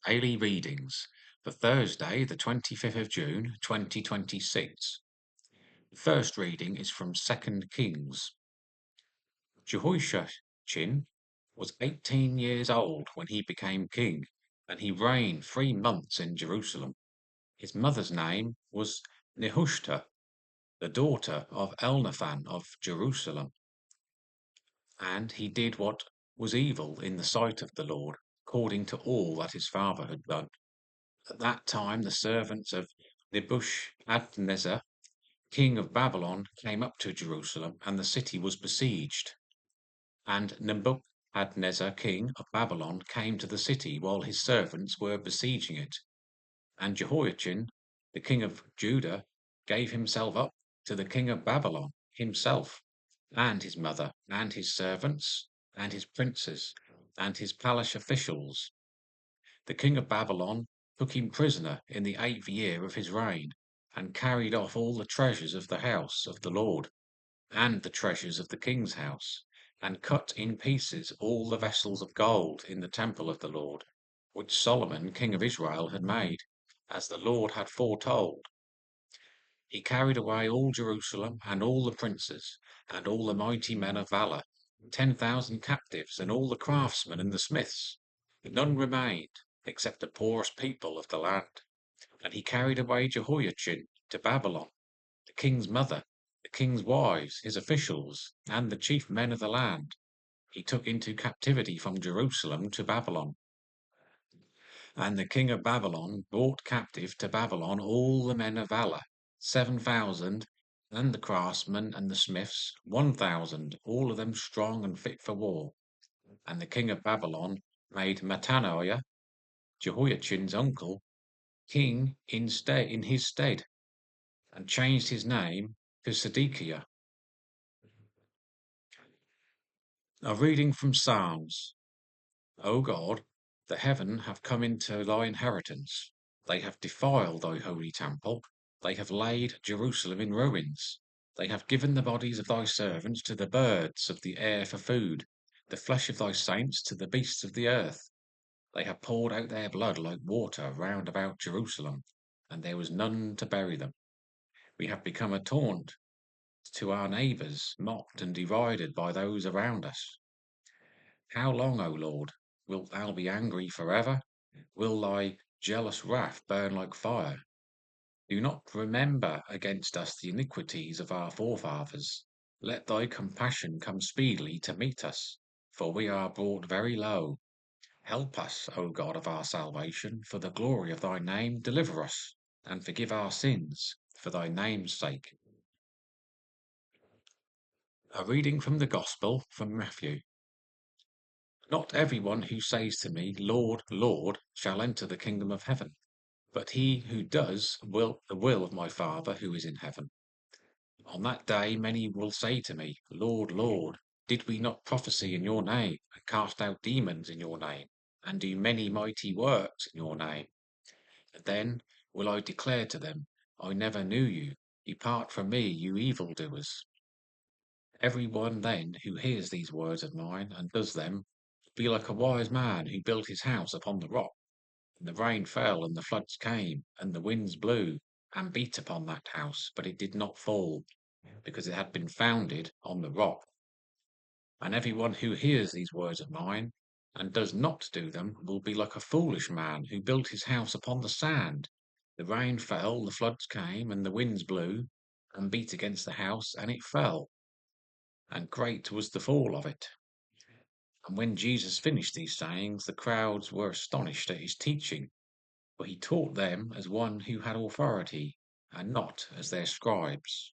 Daily readings for Thursday, the 25th of June, 2026. The first reading is from 2nd Kings. Jehoiachin was 18 years old when he became king, and he reigned 3 months in Jerusalem. His mother's name was Nehushta, the daughter of Elnathan of Jerusalem. And he did what was evil in the sight of the Lord, according to all that his father had done. At that time the servants of Nebuchadnezzar, king of Babylon, came up to Jerusalem, and the city was besieged. And Nebuchadnezzar, king of Babylon, came to the city while his servants were besieging it. And Jehoiachin, the king of Judah, gave himself up to the king of Babylon himself, and his mother, and his servants, and his princes, and his palace officials. The king of Babylon took him prisoner in the 8th year of his reign, and carried off all the treasures of the house of the Lord, and the treasures of the king's house, and cut in pieces all the vessels of gold in the temple of the Lord, which Solomon king of Israel had made, as the Lord had foretold. He carried away all Jerusalem, and all the princes, and all the mighty men of valour, 10,000 captives, and all the craftsmen and the smiths. None remained, except the poorest people of the land. And he carried away Jehoiachin to Babylon, the king's mother, the king's wives, his officials, and the chief men of the land. He took into captivity from Jerusalem to Babylon. And the king of Babylon brought captive to Babylon all the men of valour, 7,000, and the craftsmen and the smiths, 1,000, all of them strong and fit for war. And the king of Babylon made Mattaniah, Jehoiachin's uncle, king in his stead, and changed his name to Zedekiah. A reading from Psalms. O God, the heaven have come into thy inheritance. They have defiled thy holy temple. They have laid Jerusalem in ruins. They have given the bodies of thy servants to the birds of the air for food, the flesh of thy saints to the beasts of the earth. They have poured out their blood like water round about Jerusalem, and there was none to bury them. We have become a taunt to our neighbours, mocked and derided by those around us. How long, O Lord, wilt thou be angry forever? Will thy jealous wrath burn like fire? Do not remember against us the iniquities of our forefathers. Let thy compassion come speedily to meet us, for we are brought very low. Help us, O God of our salvation, for the glory of thy name, deliver us, and forgive our sins, for thy name's sake. A reading from the Gospel from Matthew. Not everyone who says to me, Lord, Lord, shall enter the kingdom of heaven, but he who does the will of my Father who is in heaven. On that day many will say to me, Lord, Lord, did we not prophesy in your name, and cast out demons in your name, and do many mighty works in your name? And then will I declare to them, I never knew you. Depart from me, you evildoers. Every one then who hears these words of mine and does them will be like a wise man who built his house upon the rock. And the rain fell, and the floods came, and the winds blew, and beat upon that house, but it did not fall, because it had been founded on the rock. And every one who hears these words of mine, and does not do them, will be like a foolish man who built his house upon the sand. The rain fell, the floods came, and the winds blew, and beat against the house, and it fell, and great was the fall of it. And when Jesus finished these sayings, the crowds were astonished at his teaching, for he taught them as one who had authority, and not as their scribes.